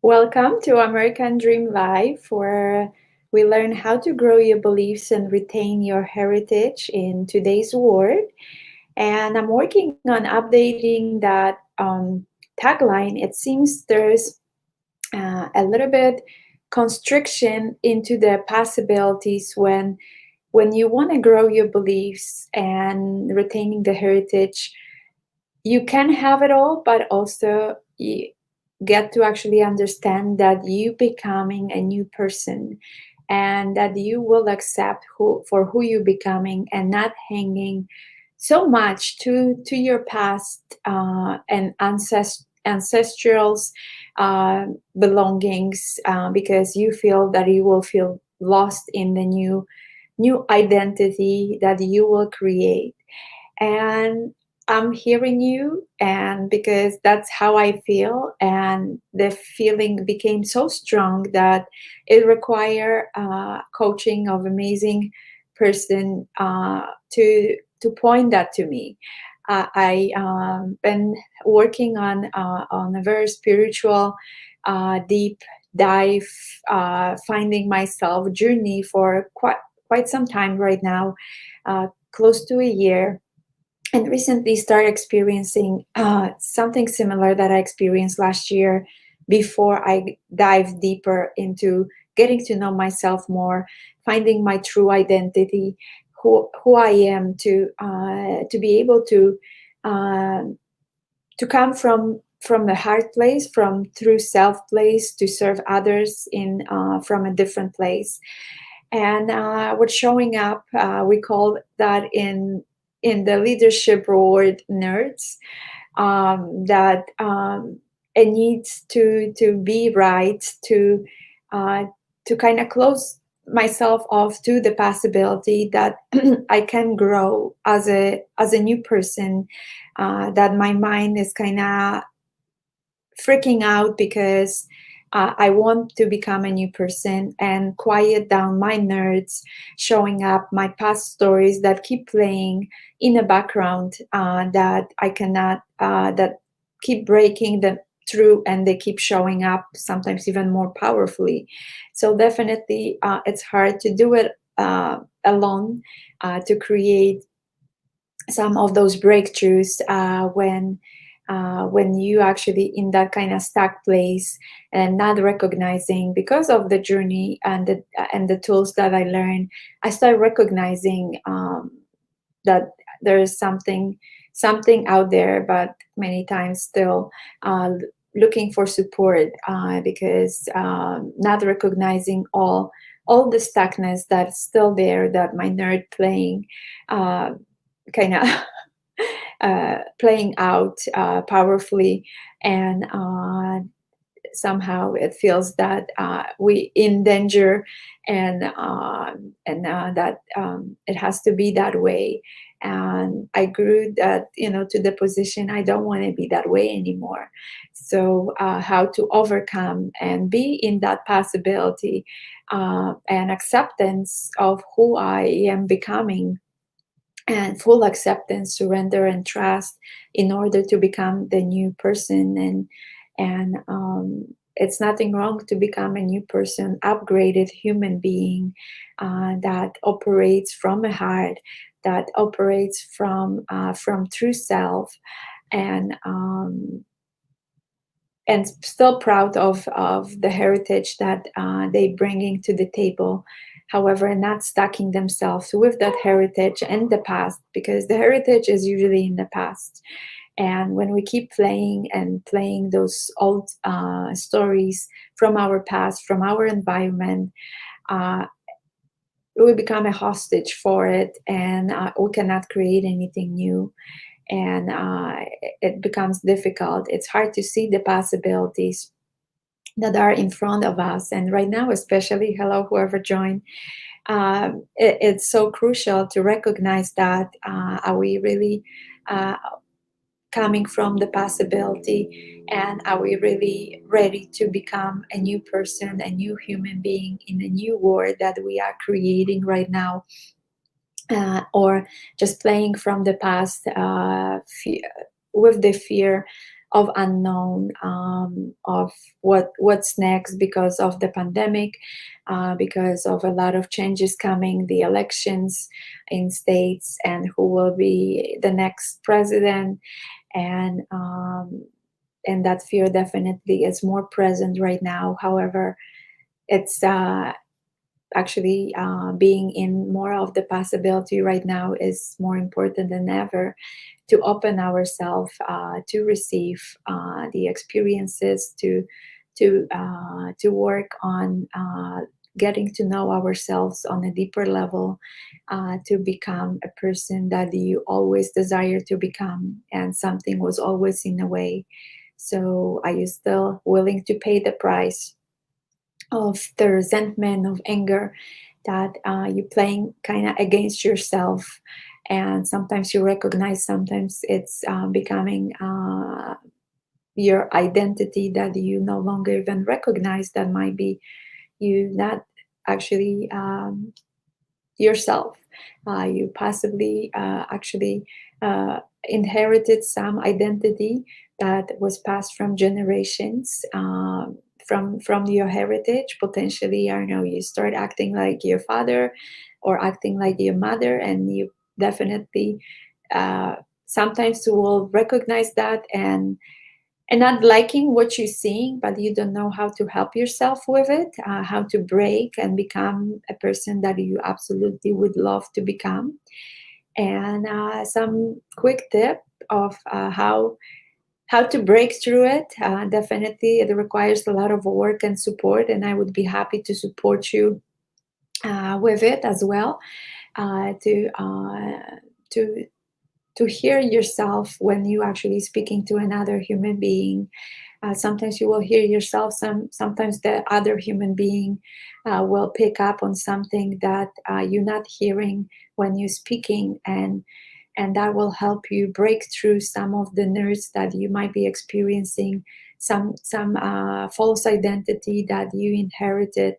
Welcome to American Dream Life, where we learn how to grow your beliefs and retain your heritage in today's world. And I'm working on updating that tagline. It seems there's a little bit constriction into the possibilities when you want to grow your beliefs and retaining the heritage. You can have it all, but also you get to actually understand that you becoming a new person and that you will accept who you're becoming and not hanging so much to your past and ancestral belongings because you feel that you will feel lost in the new identity that you will create. And I'm hearing you, and because that's how I feel, and the feeling became so strong that it required coaching of amazing person to point that to me. I been working on a very spiritual, deep dive, finding myself journey for quite some time right now, close to a year, and recently started experiencing something similar that I experienced last year before I dive deeper into getting to know myself more, finding my true identity, who I am, to be able uh, to come from the heart place, from through self place, to serve others in from a different place. And what's showing up, we call that in the leadership reward nerds, that it needs to be right, uh, to kind of close myself off to the possibility that I can grow as a new person, that my mind is kind of freaking out because I want to become a new person and quiet down my nerds showing up, my past stories that keep playing in the background, that I cannot, that keep breaking the through, and they keep showing up sometimes even more powerfully. So definitely it's hard to do it alone, to create some of those breakthroughs when you actually in that kind of stuck place and not recognizing, because of the journey and the tools that I learned, I started recognizing that there is something out there, but many times still looking for support, because not recognizing all the stuckness that's still there, that my nerd playing uh, kind of playing out powerfully, and somehow it feels that we in danger, and that it has to be that way. And I grew that, to the position I don't want to be that way anymore. So how to overcome and be in that possibility, and acceptance of who I am becoming, and full acceptance, surrender, and trust in order to become the new person. And it's nothing wrong to become a new person, upgraded human being, that operates from a heart, that operates from true self, and and still proud of the heritage that they bringing to the table. However, not stacking themselves with that heritage and the past, because the heritage is usually in the past. And when we keep playing and playing those old stories from our past, from our environment, uh, we become a hostage for it, and we cannot create anything new. And it becomes difficult. It's hard to see the possibilities that are in front of us. And right now, especially, hello, whoever joined, it's so crucial to recognize that are we really uh, coming from the possibility, and are we really ready to become a new person, a new human being in a new world that we are creating right now, or just playing from the past, with the fear of unknown, of what's next because of the pandemic, because of a lot of changes coming, the elections in states, and who will be the next president, and that fear definitely is more present right now. However, it's actually being in more of the possibility right now is more important than ever, to open ourselves to receive the experiences, to work on getting to know ourselves on a deeper level, to become a person that you always desire to become, and something was always in the way. So are you still willing to pay the price of the resentment, of anger, that you're playing kind of against yourself? And sometimes you recognize, sometimes it's becoming your identity that you no longer even recognize, that might be you not actually yourself. You possibly actually inherited some identity that was passed from generations, from your heritage. Potentially, I don't know, you start acting like your father or acting like your mother, and you definitely uh, sometimes you will recognize that, and not liking what you're seeing, but you don't know how to help yourself with it, how to break and become a person that you absolutely would love to become. And some quick tip of how to break through it. Definitely, it requires a lot of work and support, and I would be happy to support you with it as well. To to hear yourself when you actually speaking to another human being. Sometimes you will hear yourself. Sometimes the other human being will pick up on something that you're not hearing when you're speaking, and that will help you break through some of the nerves that you might be experiencing, some false identity that you inherited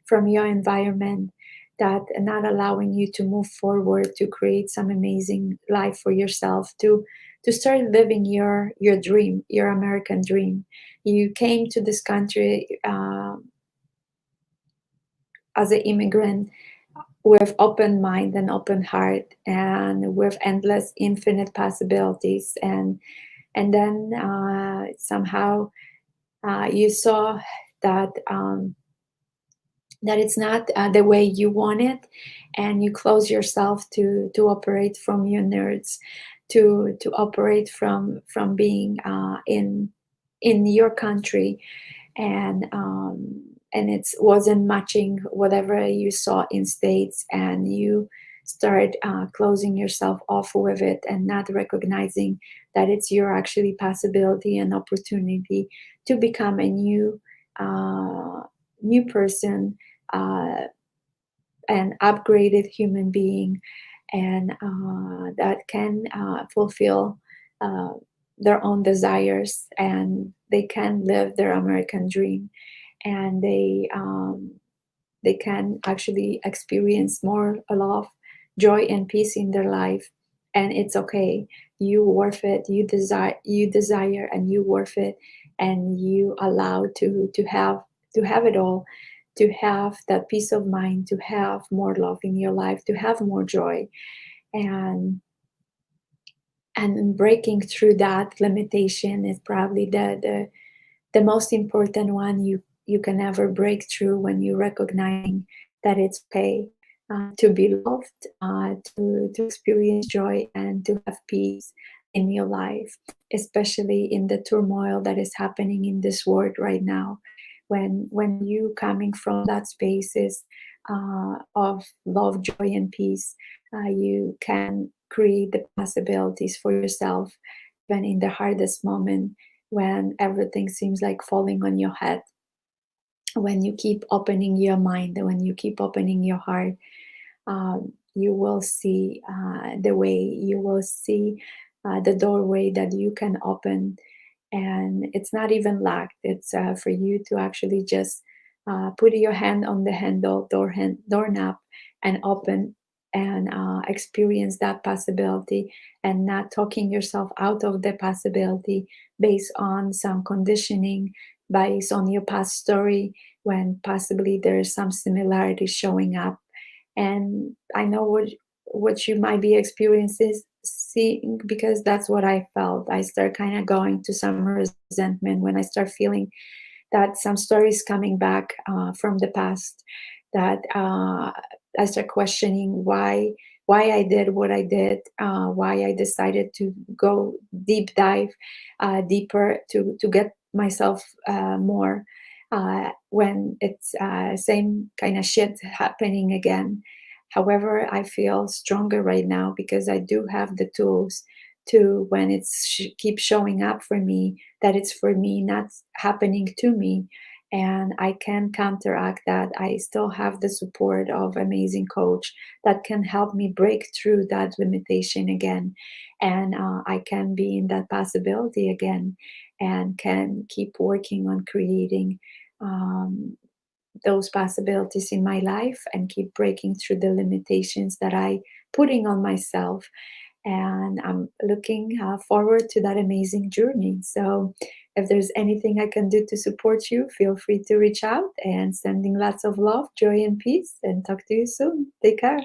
from your environment, that are not allowing you to move forward, to create some amazing life for yourself, to start living your dream, your American dream. You came to this country as an immigrant with open mind and open heart, and with endless infinite possibilities, and then somehow you saw that that it's not the way you want it, and you close yourself to operate from your nerds, to operate from being in your country, and it wasn't matching whatever you saw in states, and you start closing yourself off with it, and not recognizing that it's your actually possibility and opportunity to become a new person, uh, an upgraded human being, and that can fulfill uh, their own desires, and they can live their American dream, and they can actually experience more love, joy, and peace in their life. And it's okay. You worth it. You desire, and you worth it, and you allow to have it all, to have that peace of mind, to have more love in your life, to have more joy, and breaking through that limitation is probably the most important one you can ever break through, when you're recognizing that it's okay to be loved, to experience joy, and to have peace in your life, especially in the turmoil that is happening in this world right now. When you coming from that spaces of love, joy, and peace, you can create the possibilities for yourself, even in the hardest moment, when everything seems like falling on your head. When you keep opening your mind, and when you keep opening your heart, you will see the way, you will see the doorway that you can open. And it's not even locked, it's for you to actually just put your hand on the handle, doorknob, and open and experience that possibility, and not talking yourself out of the possibility based on some conditioning, based on your past story, when possibly there's some similarity showing up. And I know what you might be experiencing, seeing, because that's what I felt. I start kind of going to some resentment when I start feeling that some stories coming back from the past, that I start questioning why I did what I did, why I decided to go deep dive deeper to get myself more, when it's same kind of shit happening again. However, I feel stronger right now because I do have the tools to, when it's keep showing up for me, that it's for me, not happening to me, and I can counteract that. I still have the support of amazing coach that can help me break through that limitation again, and I can be in that possibility again, and can keep working on creating um, those possibilities in my life, and keep breaking through the limitations that I putting on myself. And I'm looking forward to that amazing journey. So if there's anything I can do to support you, feel free to reach out, and sending lots of love, joy, and peace, and talk to you soon. Take care.